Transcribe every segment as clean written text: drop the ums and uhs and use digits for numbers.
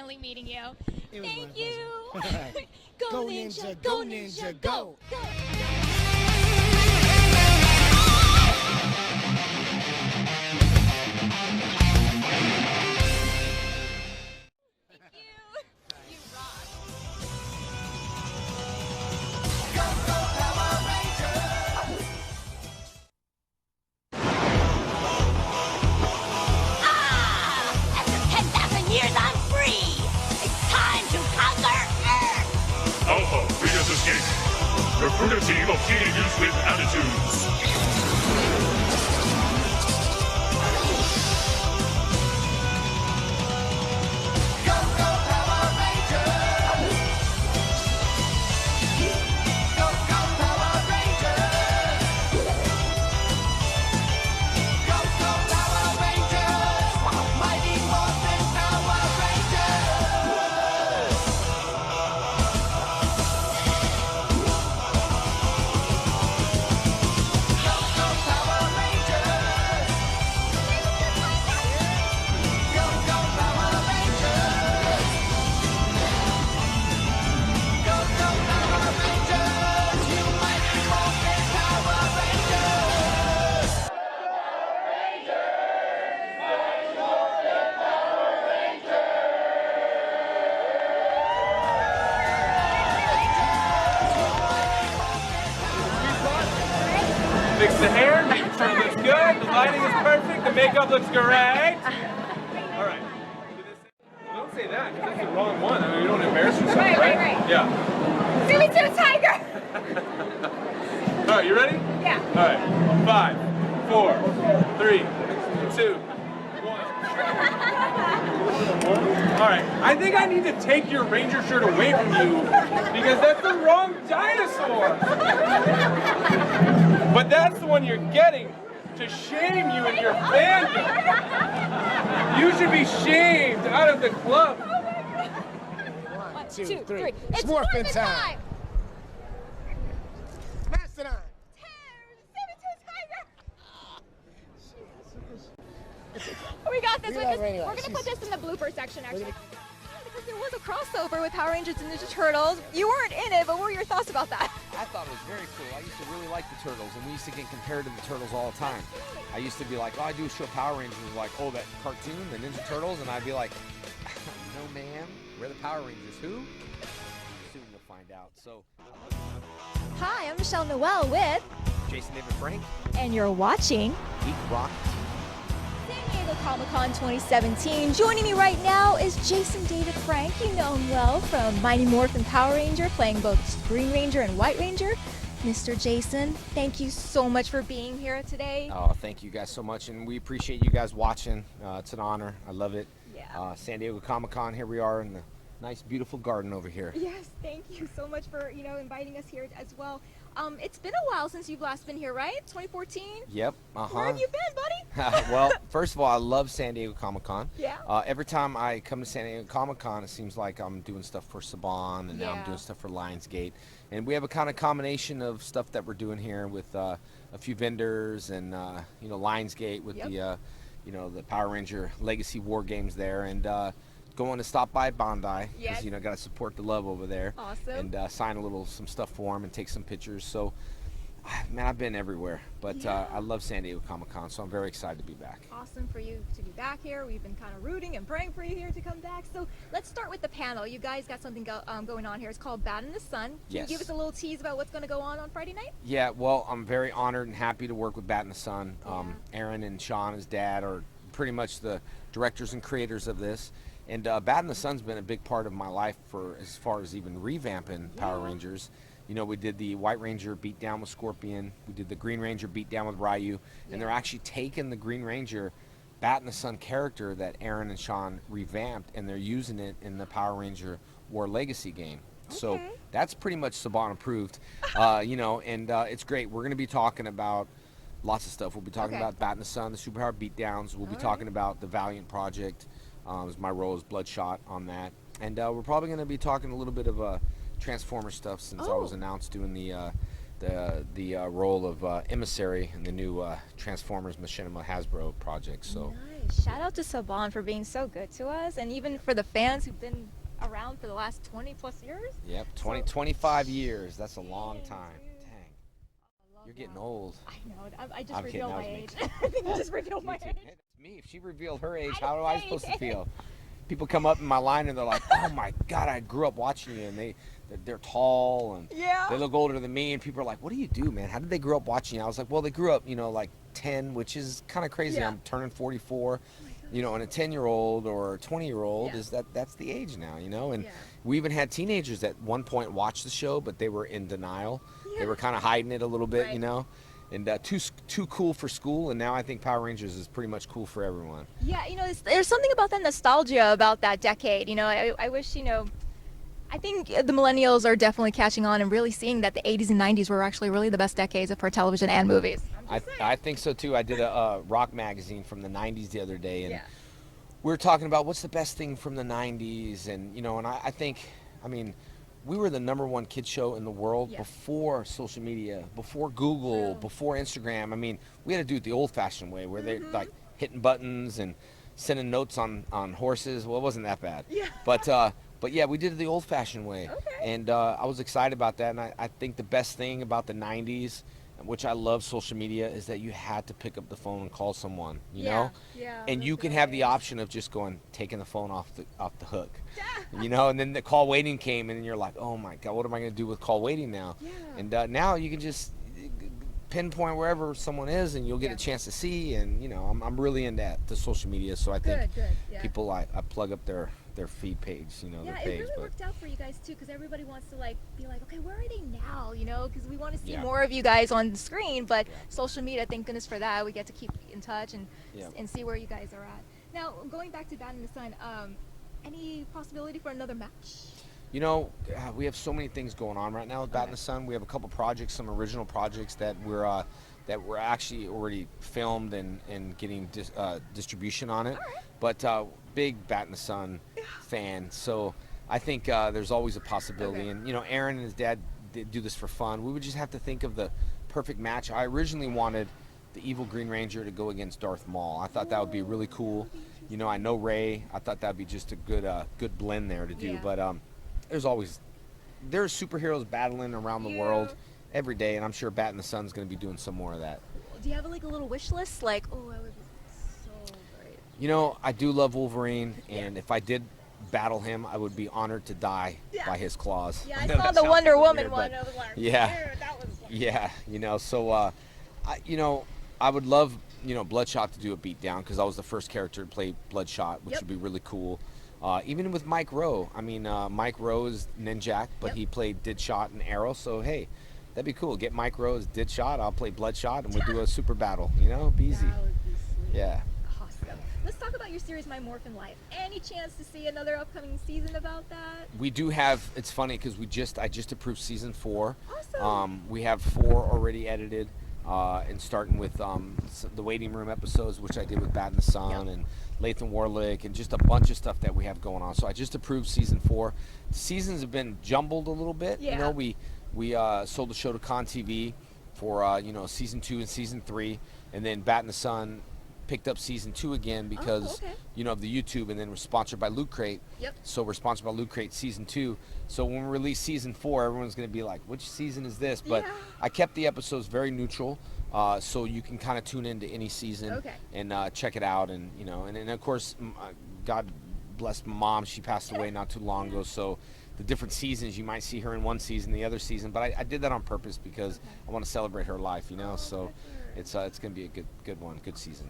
finally meeting you. Thank you. Go Ninja, go Ninja, go. Recruit a team of teenagers with attitudes. Go, go, Power Rangers! Go, go, Power Rangers! Go, go, Power Rangers! Mighty Morphin Power Rangers! Fix the hair, make sure it looks good, the lighting is perfect, the makeup looks great. All right. Don't say that, because that's the wrong one. I mean, you don't embarrass yourself, right? Yeah. Give me to a tiger. All right, you ready? Yeah. All right. 5, 4, 3, 2, 1. All right. I think I need to take your Ranger shirt away from you because that's the wrong dinosaur. But that's the one you're getting to shame you and your fandom. You should be shamed out of the club. 1, 2, 3. It's morphin' time. Mastodon. We got this. We're We're gonna put this in the blooper section, actually. Because there was a crossover with Power Rangers and Ninja Turtles. You weren't in it, but what were your thoughts about that? I thought it was very cool. I used to really like the Turtles, and we used to get compared to the Turtles all the time. I used to be like, oh, I do a show Power Rangers, like, oh, that cartoon, the Ninja Turtles, and I'd be like, no, ma'am, we're the Power Rangers. Who? Soon you'll find out. So, Hi, I'm Michelle Noel with Jason David Frank, and you're watching Geek Rock. San Diego Comic-Con 2017. Joining me right now is Jason David Frank. You know him well from Mighty Morphin Power Ranger, playing both Green Ranger and White Ranger. Mr. Jason, thank you so much for being here today. Oh, thank you guys so much, and we appreciate you guys watching. It's an honor. I love it. Yeah. San Diego Comic-Con, here we are in the nice, beautiful garden over here. Yes, thank you so much for, inviting us here as well. It's been a while since you've last been here, right? 2014? Yep. Where have you been, buddy? Well, first of all, I love San Diego Comic-Con. Yeah. Every time I come to San Diego Comic-Con, it seems like I'm doing stuff for Saban, and now I'm doing stuff for Lionsgate. And we have a kind of combination of stuff that we're doing here with a few vendors and, Lionsgate with the Power Ranger Legacy War Games there. And going to stop by Bondi because got to support the love over there. Awesome. And sign some stuff for them and take some pictures. So, man, I've been everywhere, but I love San Diego Comic-Con, so I'm very excited to be back. Awesome for you to be back here. We've been kind of rooting and praying for you here to come back. So let's start with the panel. You guys got something going on here. It's called Bat in the Sun. Can you give us a little tease about what's going to go on Friday night? Yeah, well, I'm very honored and happy to work with Bat in the Sun. Aaron and Sean, his dad, are pretty much the directors and creators of this. And Bat in the Sun's been a big part of my life for as far as even revamping Power Rangers. We did the White Ranger beatdown with Scorpion. We did the Green Ranger beatdown with Ryu. And they're actually taking the Green Ranger Bat in the Sun character that Aaron and Sean revamped, and they're using it in the Power Ranger War Legacy game. Okay. So that's pretty much Saban approved, and it's great. We're going to be talking about lots of stuff. We'll be talking about Bat in the Sun, the Superpower beatdowns. We'll be talking about the Valiant Project. My role is Bloodshot on that. And we're probably going to be talking a little bit of Transformer stuff since I was announced doing the the role of emissary in the new Transformers Machinima Hasbro project. So Nice. Shout out to Saban for being so good to us, and even for the fans who've been around for the last 20 plus years. yep, So- 25 years. That's a long Dang, time. dude. Dang, I love you're getting that. old. I know. I just I'm kidding, revealed that my was age. me. I think I just revealed my Me too. age. Hey, that's me. If she revealed her age, I how am I didn't say supposed to anything. feel? People come up in my line and they're like, "Oh my God, I grew up watching you," and they're tall and Yeah. they look older than me, and people are like, "What do you do, man? How did they grow up watching you?" I was like, "Well, they grew up, like 10, which is kind of crazy. Yeah. I'm turning 44." And a 10-year-old or a 20-year-old Yeah. that's the age now, and Yeah. we even had teenagers at one point watch the show, but they were in denial. Yeah. They were kind of hiding it a little bit, Right. and too cool for school. And now I think Power Rangers is pretty much cool for everyone. Yeah, there's something about that nostalgia about that decade. I wish, I think the millennials are definitely catching on and really seeing that the 80s and 90s were actually really the best decades for television and movies. I think so too. I did a rock magazine from the 90s the other day, and Yeah. we were talking about what's the best thing from the 90s, and I think, we were the #1 kid show in the world Yeah. before social media, before Google, True. before Instagram. We had to do it the old-fashioned way, where Mm-hmm. they're like hitting buttons and sending notes on horses. Well, it wasn't that bad. Yeah. But yeah, we did it the old-fashioned way. Okay. And I was excited about that. And I think the best thing about the 90s, which I love social media, is that you had to pick up the phone and call someone, Yeah, and you that's can have the right. option of just taking the phone off the hook, and then the call waiting came, and then you're like, oh my God, what am I going to do with call waiting now? Yeah. And now you can just pinpoint wherever someone is, and you'll get Yeah. a chance to see. And I'm really into that, the social media. So I think Good, yeah. people, I plug up their feed page, Yeah, their it page. really But worked out for you guys too, because everybody wants to be like, okay, where are they now? Because we want to see Yeah. more of you guys on the screen. But Yeah. social media, thank goodness for that. We get to keep in touch and Yeah. and see where you guys are at. Now, going back to Bat in the Sun, any possibility for another match? We have so many things going on right now with Bat in the Sun. We have a couple projects, some original projects that we're actually already filmed and getting distribution on it. But big Bat in the Sun fan, so I think there's always a possibility. Okay. And Aaron and his dad did do this for fun. We would just have to think of the perfect match. I originally wanted the evil Green Ranger to go against Darth Maul. I thought that would be really cool. I know Ray. I thought that would be just a good blend there to do. Yeah. But there's superheroes battling around the Yeah. world every day, and I'm sure Bat in the Sun's going to be doing some more of that. Do you have a little wish list? I would be so great. I do love Wolverine, and if I did battle him, I would be honored to die Yeah. by his claws. Yeah, I know saw that the sounds Wonder really Woman weird, one. but I was like, yeah. dude, that was. yeah, so I would love Bloodshot to do a beatdown, because I was the first character to play Bloodshot, which Yep. would be really cool. Even with Mike Rowe. Mike Rowe is Ninjak, but Yep. he played Didshot and Arrow, so hey, that'd be cool. Get Mike Rowe as Didshot, I'll play Bloodshot, and we'll do a super battle, be easy. That would be sweet. Yeah. Awesome. Let's talk about your series, My Morphin Life. Any chance to see another upcoming season about that? We do have, it's funny because I just approved season 4. Awesome. We have 4 already edited, and starting with the waiting room episodes, which I did with Bat in the Sun Yep. and Lathan Warlick, and just a bunch of stuff that we have going on. So I just approved season 4. The seasons have been jumbled a little bit. Yeah. We sold the show to Con TV for season 2 and season 3, and then Bat in the Sun picked up season 2 again because okay. of the YouTube, and then we're sponsored by Loot Crate. Yep. So we're sponsored by Loot Crate season 2. So when we release season 4, everyone's going to be like, which season is this? But Yeah. I kept the episodes very neutral, so you can kind of tune into any season Okay. and check it out. And and of course, God bless my mom. She passed away not too long ago. So the different seasons, you might see her in one season, the other season. But I did that on purpose because I want to celebrate her life, so it's going to be a good one, good season.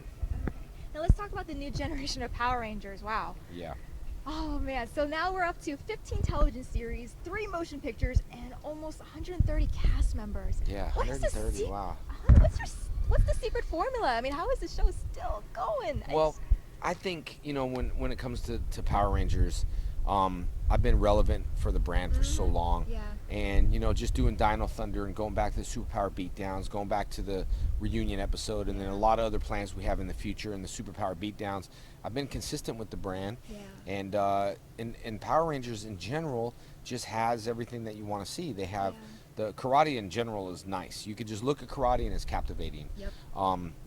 Now let's talk about the new generation of Power Rangers. Wow. Yeah. Oh man, so now we're up to 15 television series, 3 motion pictures, and almost 130 cast members. Yeah, What is the 130, wow. What's the secret formula? How is the show still going? Well, I think, when it comes to Power Rangers, I've been relevant for the brand for so long. Yeah. And, just doing Dino Thunder and going back to the Superpower Beatdowns, going back to the reunion episode, and then a lot of other plans we have in the future and the Superpower Beatdowns. I've been consistent with the brand. Yeah. And Power Rangers in general just has everything that you want to see. They have the karate in general is nice. You could just look at karate and it's captivating. Yep.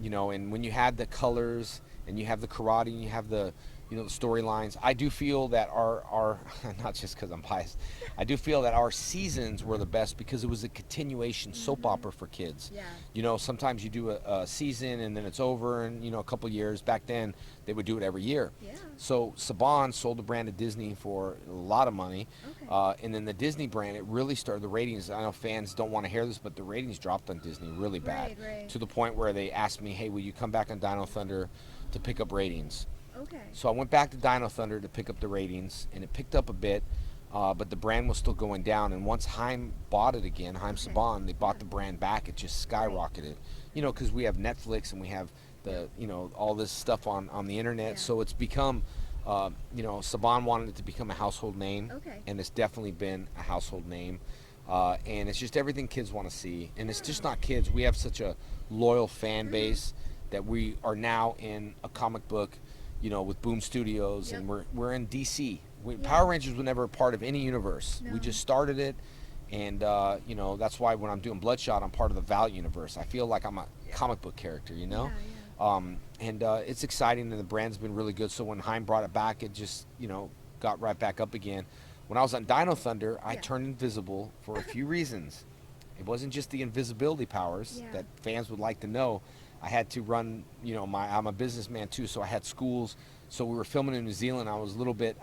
You know, and when you had the colors and you have the karate and you have the, you know, the storylines, I do feel that our not just because I'm biased, I do feel that our seasons were the best because it was a continuation soap opera for kids. Yeah. You know, sometimes you do a season and then it's over, and you know, a couple years. Back then they would do it every year. Yeah. So Saban sold the brand to Disney for a lot of money. Okay. And then the Disney brand, it really started, the ratings, I know fans don't want to hear this, but the ratings dropped on Disney really bad. Right. To the point where they asked me, hey, will you come back on Dino Thunder to pick up ratings? Okay. So I went back to Dino Thunder to pick up the ratings, and it picked up a bit, but the brand was still going down. And once Haim bought it again, Haim Saban, they bought the brand back. It just skyrocketed. You know, because we have Netflix and we have the, you know, all this stuff on the internet. Yeah. So it's become, you know, Saban wanted it to become a household name. Okay. And it's definitely been a household name. And it's just everything kids want to see. And it's just not kids. We have such a loyal fan base that we are now in a comic book, you know, with Boom Studios, and we're in DC. Power Rangers was never a part of any universe. No. We just started it, and you know, that's why when I'm doing Bloodshot, I'm part of the Val universe. I feel like I'm a comic book character, you know. And it's exciting, and the brand's been really good. So when Haim brought it back, it just, you know, got right back up again. When I was on Dino Thunder, I turned invisible for a few reasons. It wasn't just the invisibility powers that fans would like to know. I had to run, you know, I'm a businessman too, so I had schools. So we were filming in New Zealand. I was a little bit,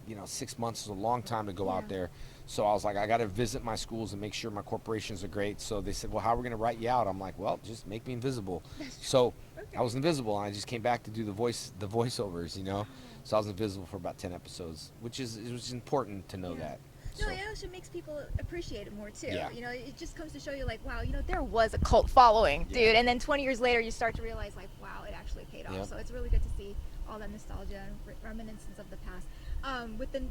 you know, 6 months is a long time to go out there. So I was like, I got to visit my schools and make sure my corporations are great. So they said, well, how are we going to write you out? I'm like, well, just make me invisible. So I was invisible, and I just came back to do the voiceovers, you know. So I was invisible for about 10 episodes, which is, it was important to know that. No, So, it also makes people appreciate it more too. Yeah. You know, it just comes to show you, like, wow, you know, there was a cult following, dude. And then 20 years later, you start to realize, like, wow, it actually paid off. Yep. So it's really good to see all that nostalgia and reminiscence of the past. With the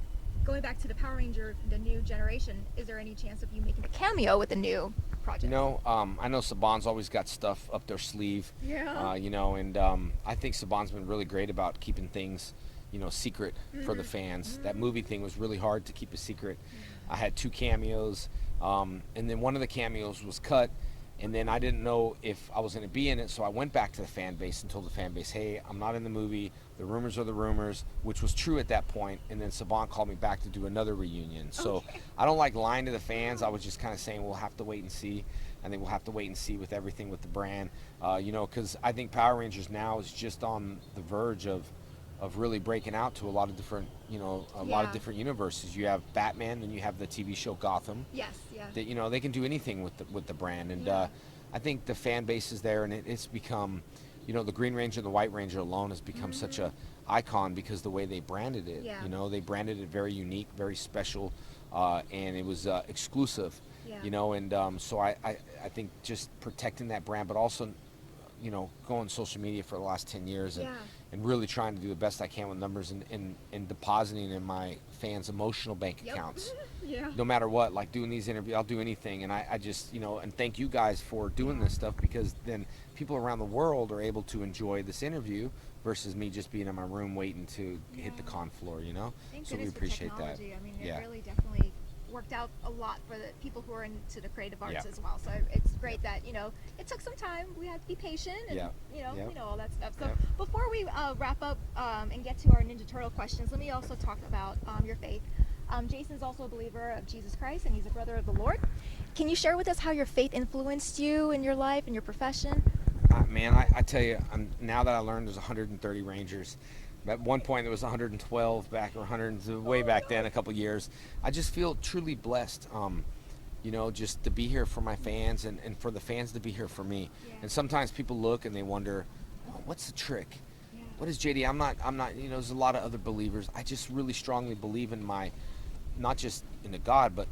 going back to the Power Ranger, the new generation, is there any chance of you making a cameo with the new project? you know, I know Saban's always got stuff up their sleeve. Yeah. You know, and I think Saban's been really great about keeping things, you know, secret for the fans. That movie thing was really hard to keep a secret. I had 2 cameos, and then one of the cameos was cut, and then I didn't know if I was going to be in it, so I went back to the fan base and told the fan base, hey, I'm not in the movie, the rumors are the rumors, which was true at that point, and then Saban called me back to do another reunion. So I don't like lying to the fans. I was just kind of saying we'll have to wait and see. I think we'll have to wait and see with everything with the brand, you know, because I think Power Rangers now is just on the verge of really breaking out to a lot of different, you know, a lot of different universes. You have Batman, and you have the TV show Gotham. Yes, yeah. That, you know, they can do anything with the brand, and I think the fan base is there, and it's become, you know, the Green Ranger and the White Ranger alone has become such a icon because the way they branded it. Yeah. You know, they branded it very unique, very special, and it was exclusive. Yeah. You know, and so I think just protecting that brand, but also, you know, going social media for the last 10 years and really trying to do the best I can with numbers and depositing in my fans' emotional bank accounts. No matter what, like doing these interviews, I'll do anything. And I just, you know, and thank you guys for doing this stuff, because then people around the world are able to enjoy this interview versus me just being in my room waiting to hit the con floor, you know? Thank So we goodness for appreciate that. technology. I mean, Yeah. it really definitely worked out a lot for the people who are into the creative arts Yeah. as well. So it's great that, you know, it took some time. We had to be patient and, you know all that stuff. So before we wrap up and get to our Ninja Turtle questions, let me also talk about your faith. Jason's also a believer of Jesus Christ, and he's a brother of the Lord. Can you share with us how your faith influenced you in your life and your profession? Man, I tell you, now that I learned there's 130 Rangers, at one point there was 112 back, or 100 way back then, a couple years. I just feel truly blessed, you know, just to be here for my fans and for the fans to be here for me. And sometimes people look and they wonder, oh, what's the trick? What is JD? I'm not, you know, there's a lot of other believers. I just really strongly believe in my, not just in the God, but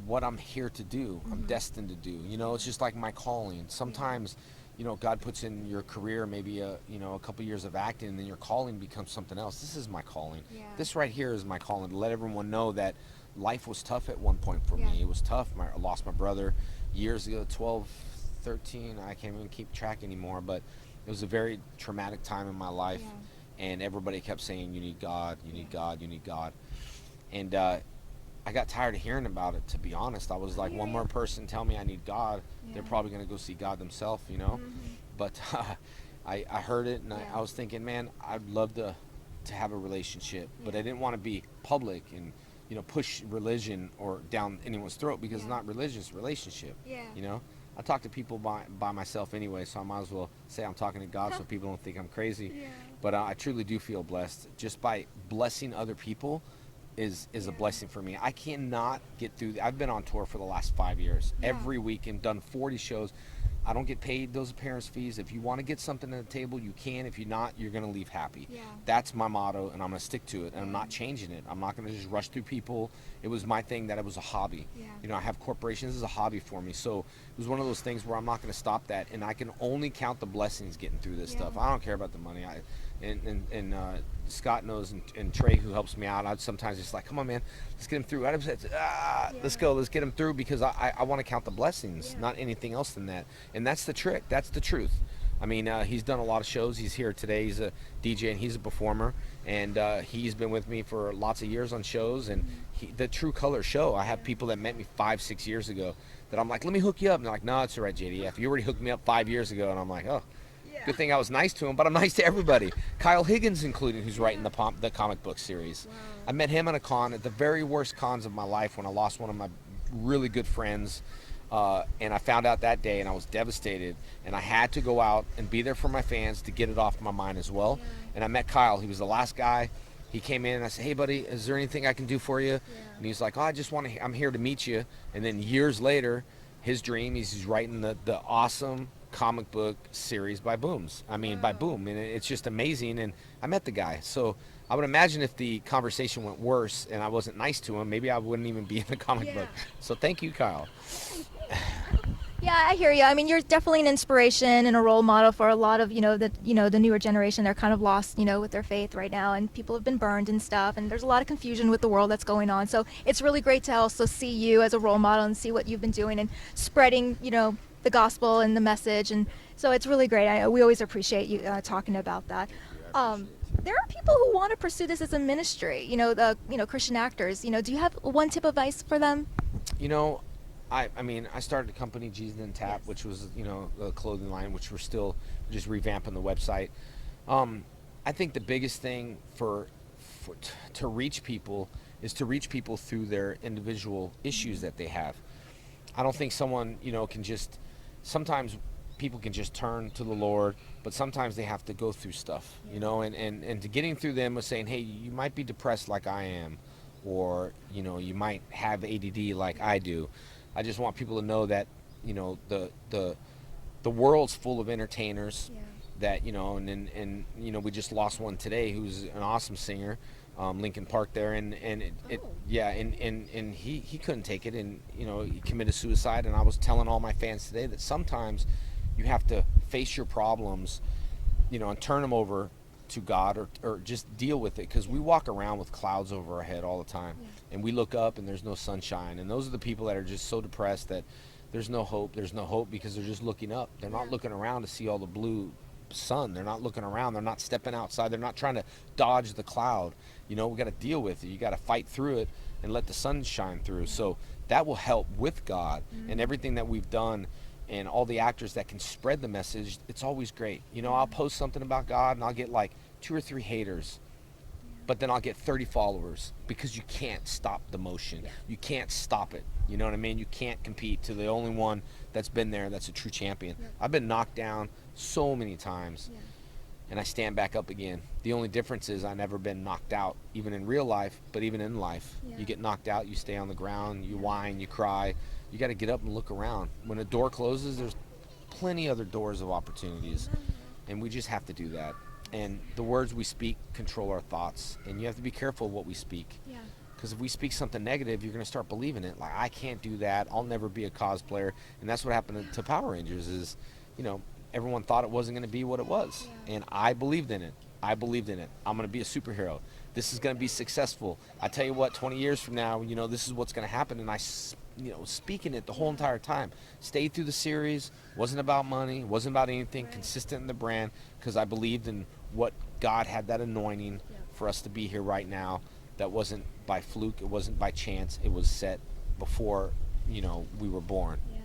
what I'm here to do, I'm destined to do. You know, it's just like my calling. Sometimes, you know, God puts in your career maybe you know, a couple years of acting, and then your calling becomes something else. This is my calling. This right here is my calling, to let everyone know that life was tough at one point for me. It was tough. I lost my brother years ago, 12, 13. I can't even keep track anymore, but it was a very traumatic time in my life, and everybody kept saying, you need God, you need God, you need God. And I got tired of hearing about it, to be honest. I was like, one more person tell me I need God, they're probably going to go see God themselves, you know. But I heard it, and I was thinking, man, I'd love to have a relationship, but I didn't want to be public and, you know, push religion or down anyone's throat, because it's not religious, relationship. You know, I talk to people by myself anyway, so I might as well say I'm talking to God so people don't think I'm crazy. But I truly do feel blessed just by blessing other people. Is a blessing for me. I cannot get through. I've been on tour for the last 5 years. Every week and done 40 shows. I don't get paid those appearance fees. If you want to get something at the table, you can. If you're not, you're going to leave happy. That's my motto, and I'm going to stick to it, and I'm not changing it. I'm not going to just rush through people. It was my thing that it was a hobby. You know, I have corporations as a hobby for me, so it was one of those things where I'm not going to stop that, and I can only count the blessings getting through this stuff. I don't care about the money. And Scott knows, and Trey, who helps me out, I'd sometimes just like, come on, man, let's get him through. Let's go, let's get him through, because I want to count the blessings, not anything else than that. And that's the trick. That's the truth. I mean, he's done a lot of shows. He's here today. He's a DJ and he's a performer, and he's been with me for lots of years on shows. And the True Color show, I have people that met me 5-6 years ago that I'm like, let me hook you up, and they're like, no, it's all right, JDF, you already hooked me up 5 years ago. And I'm like, oh, good thing I was nice to him, but I'm nice to everybody. Kyle Higgins included, who's writing the comic book series. I met him at a con, at the very worst cons of my life, when I lost one of my really good friends. And I found out that day, and I was devastated, and I had to go out and be there for my fans to get it off my mind as well. And I met Kyle. He was the last guy. He came in and I said, hey buddy, is there anything I can do for you? And he's like, oh, I'm here to meet you. And then years later, his dream, he's writing the awesome comic book series by Booms. I mean, by Boom, and it's just amazing. And I met the guy, so I would imagine if the conversation went worse and I wasn't nice to him, maybe I wouldn't even be in the comic book. So thank you, Kyle. Yeah, I hear you. I mean, you're definitely an inspiration and a role model for a lot of, the newer generation. They're kind of lost, with their faith right now, and people have been burned and stuff, and there's a lot of confusion with the world that's going on. So it's really great to also see you as a role model and see what you've been doing and spreading, the gospel and the message. And so it's really great. We always appreciate you talking about that. There are people who want to pursue this as a ministry, Christian actors. Do you have one tip of advice for them? I mean, I started a company, Jesus and Tap, which was, a clothing line, which we're still just revamping the website. I think the biggest thing to reach people is to reach people through their individual issues that they have. I don't think someone, sometimes people can just turn to the Lord, but sometimes they have to go through stuff, and to getting through them was saying, hey, you might be depressed like I am, or, you might have ADD like I do. I just want people to know that, the world's full of entertainers that, and we just lost one today who's an awesome singer, Lincoln Park there, and he couldn't take it, and, he committed suicide. And I was telling all my fans today that sometimes you have to face your problems, and turn them over to God, or just deal with it, because we walk around with clouds over our head all the time, and we look up and there's no sunshine, and those are the people that are just so depressed that there's no hope because they're just looking up. They're not looking around to see all the blue sun. They're not looking around. They're not stepping outside. They're not trying to dodge the cloud. We got to deal with it. You got to fight through it and let the sun shine through. So that will help with God, and everything that we've done. And all the actors that can spread the message, it's always great. I'll post something about God and I'll get like 2 or 3 haters, but then I'll get 30 followers, because you can't stop the motion. You can't stop it. You know what I mean? You can't compete to the only one that's been there, that's a true champion. I've been knocked down so many times, and I stand back up again. The only difference is I've never been knocked out, even in real life, but even in life. You get knocked out, you stay on the ground, you whine, you cry. You got to get up and look around. When a door closes, there's plenty other doors of opportunities, and we just have to do that. And the words we speak control our thoughts, and you have to be careful what we speak. Because if we speak something negative, you're going to start believing it. Like, I can't do that. I'll never be a cosplayer. And that's what happened to Power Rangers is, everyone thought it wasn't going to be what it was. And I believed in it. I'm going to be a superhero. This is going to be successful. I tell you what, 20 years from now, this is what's going to happen. And I speaking it the whole entire time. Stayed through the series. Wasn't about money. Wasn't about anything. Consistent in the brand, because I believed in what God had that anointing for us to be here right now. that wasn't by fluke, it wasn't by chance, it was set before, you know, we were born. Yeah.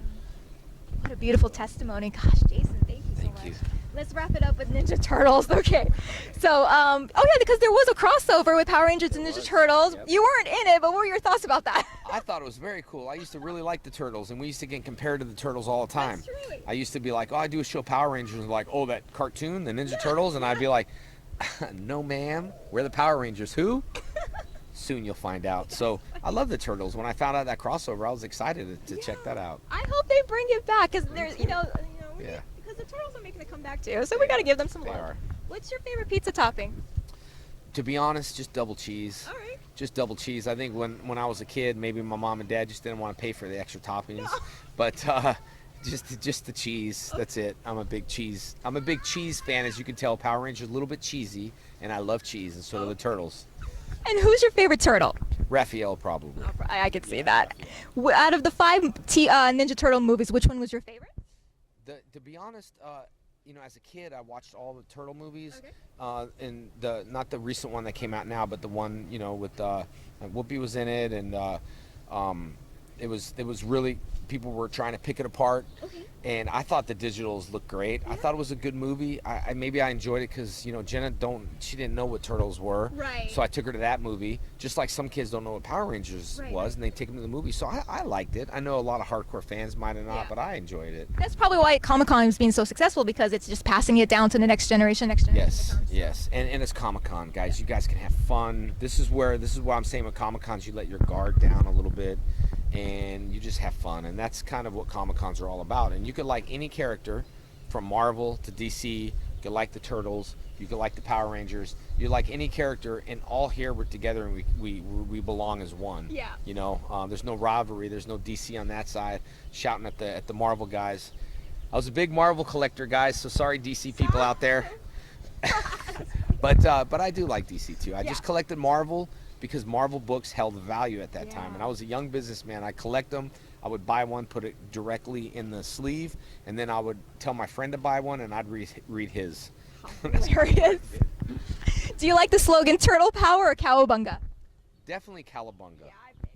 What a beautiful testimony. Gosh, Jason, thank you so Thank much. you. Let's wrap it up with Ninja Turtles. Okay. So, oh yeah, because there was a crossover with Power Rangers and Ninja Turtles. Yep. You weren't in it, but what were your thoughts about that? I thought it was very cool. I used to really like the Turtles, and we used to get compared to the Turtles all the time. That's true. I used to be like, oh, I do a show Power Rangers, and like, oh, that cartoon, the Ninja Turtles, and I'd be like, no, ma'am, we're the Power Rangers. Who? Soon you'll find out. So I love the Turtles. When I found out that crossover, I was excited to check that out. I hope they bring it back because there's, Yeah. because the Turtles are making a comeback too. So we got to give them some They love. are. What's your favorite pizza topping? To be honest, just double cheese. All right. Just double cheese. I think when I was a kid, maybe my mom and dad just didn't want to pay for the extra toppings, but just the cheese. That's it. I'm a big cheese fan, as you can tell. Power Rangers a little bit cheesy, and I love cheese, and so do the Turtles. And who's your favorite turtle? Raphael, probably. I could see that. Out of the 5 Ninja Turtle movies, which one was your favorite? To be honest, you know, as a kid, I watched all the Turtle movies, Okay. and not the recent one that came out now, but the one, you know, with Whoopi was in it, and it was really, people were trying to pick it apart. Okay. And I thought the digitals looked great. I thought it was a good movie. Maybe I enjoyed it because, you know, Jenna she didn't know what Turtles were. Right. So I took her to that movie, just like some kids don't know what Power Rangers was, and they take them to the movie. So I liked it. I know a lot of hardcore fans might have not, but I enjoyed it. That's probably why Comic-Con is being so successful, because it's just passing it down to the next generation. Yes, yes. And it's Comic-Con, guys. You guys can have fun. This is what I'm saying with Comic-Cons. You let your guard down a little bit, and you just have fun, and that's kind of what Comic-Cons are all about. And you could like any character from Marvel to DC. You could like the Turtles, you could like the Power Rangers, you like any character, and all here we're together, and we belong as one. Yeah. You know, there's no rivalry, there's no DC on that side shouting at the Marvel guys. I was a big Marvel collector, guys, so sorry DC people out there. but I do like DC too. I just collected Marvel because Marvel books held value at that time. And I was a young businessman. I collect them. I would buy one, put it directly in the sleeve, and then I would tell my friend to buy one, and I'd read his. Hilarious. Do you like the slogan "Turtle Power" or "Cowabunga"? Definitely Cowabunga.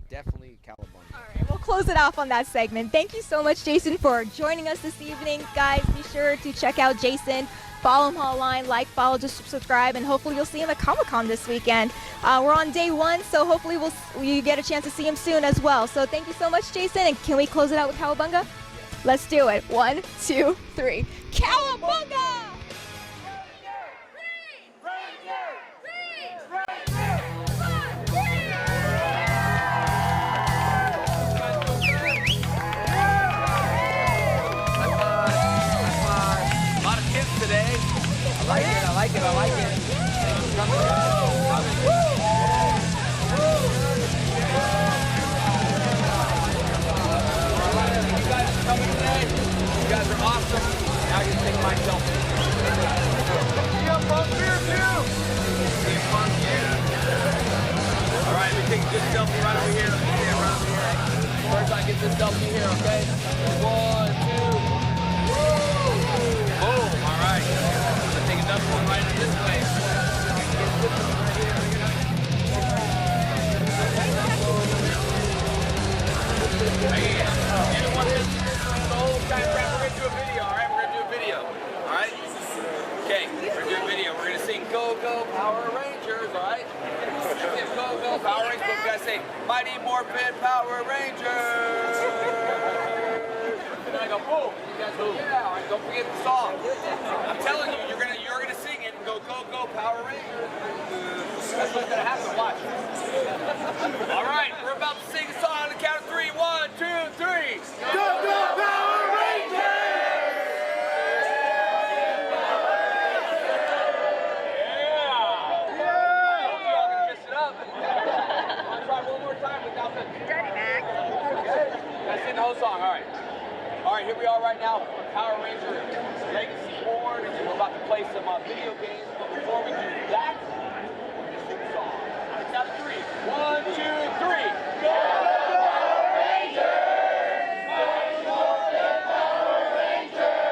Definitely Cowabunga. All right, we'll close it off on that segment. Thank you so much, Jason, for joining us this evening. Guys, be sure to check out Jason. Follow him online, follow, just subscribe, and hopefully you'll see him at Comic-Con this weekend. We're on day 1, so hopefully you get a chance to see him soon as well. So thank you so much, Jason, and can we close it out with Cowabunga? Let's do it. 1, 2, 3. Cowabunga! I like it. Thanks for coming, you guys are coming today. You guys are awesome. Now you can take my selfie. See you from here too. See you from here. All right, let me take a good selfie right over here. Let me stand right over here. First, I get this selfie here, okay? 1, 2. Boom. All right. Let's take another one right this way. Anyone is the whole time frame, we're gonna do a video, all right? We're gonna do a video, all right? Okay, we're gonna do a video. We're gonna sing "Go Go Power Rangers," all right? Go Go Power Rangers. We gotta say "Mighty Morphin Power Rangers." And then I go boom. You guys go yeah. All right, don't forget the song. I'm telling you, you're gonna sing it and go Go Power Rangers. That's what's gonna happen. Watch. All right, we're about to sing a song on the count of 3. 1, 2, 3. Go Power Rangers! Yeah! Y'all gonna mess it up. I'll try one more time without the. Dirty Mac. Gotta sing the whole song. All right. All right, here we are right now. Power Ranger Legacy Board, and we're about to play some video games. But before we do that, we're gonna sing a song. On the count of 3. 1, 2, 3. Go Power Rangers! Mighty Morphin Power Rangers!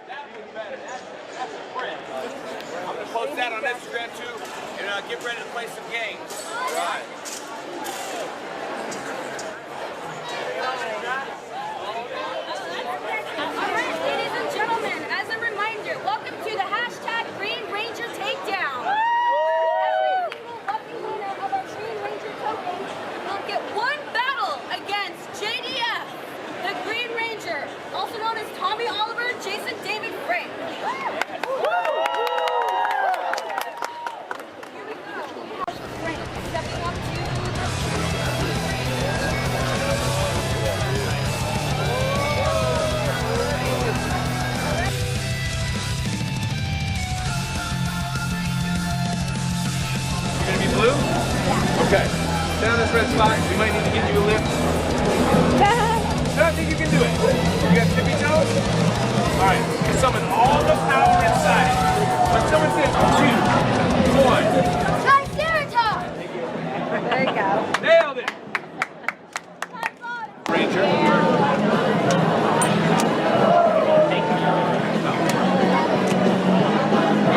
That was better. summon all the power inside. When someone says 2, 1. Triceratops! There you go. Nailed it. Ranger.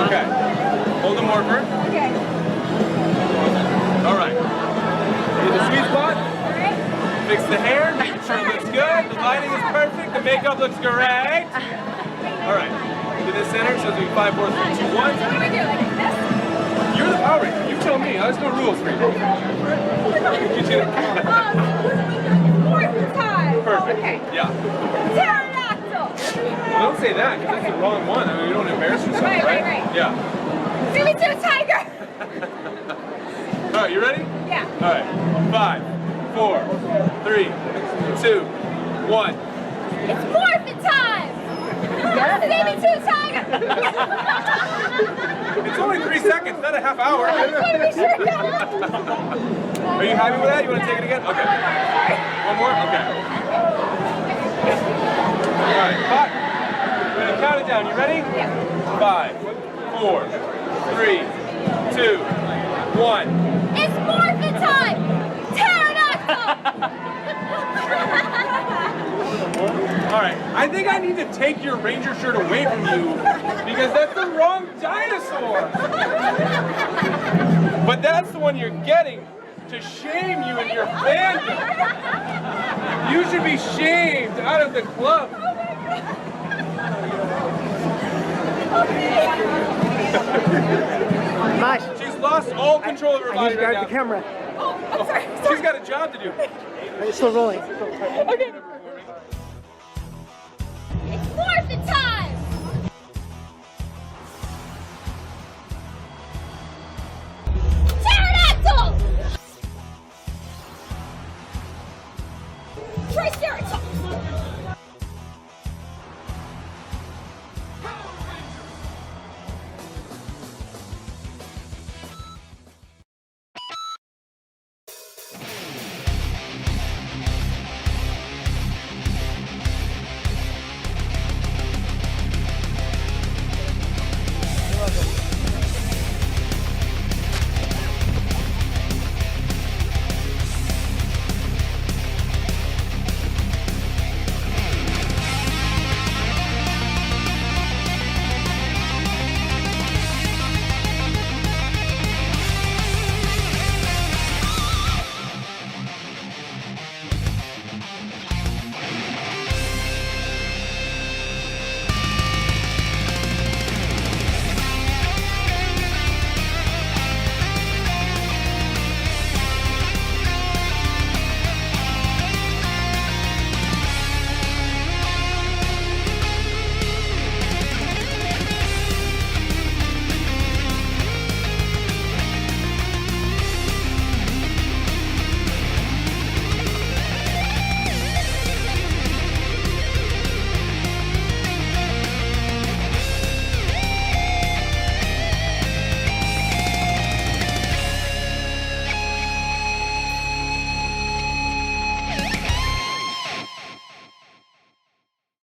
Okay. Hold the morpher. Okay. All right. Get the sweet spot. Fix the hair. Make sure it looks good. The lighting is perfect. The makeup looks great. All right. To the center. So it's 5, 4, 3, 2, 1. What do we do? Like this? You're the Power Ranger. You tell me. There's no rules for you. You do it. Fourth time. Perfect. Okay. Yeah. Pterodactyl. Well, don't say that because that's the wrong one. I mean, you don't embarrass yourself, Right. Yeah. Give me to a tiger. All right, you ready? Yeah. All right. 5, 4, 3, 2, 1. It's morphin' time. Give me to a tiger. It's only 3 seconds, not a half hour. I just want to make sure. Are you happy with that? You want to take it again? Okay. One more? Okay. All right, hot. We're going to count it down. You ready? Yeah. 5, 4, 3, 2, 1. It's morphin' time. Pterodactyl. All right, I think I need to take your Ranger shirt away from you because that's the wrong dinosaur. But that's the one you're getting to shame you and your fandom. You should be shamed out of the club. She's lost all control of her body right now. the camera. Oh, I'm sorry. She's got a job to do. It's still rolling. Okay. It's morphin' time. Pterodactyl. Triceratops.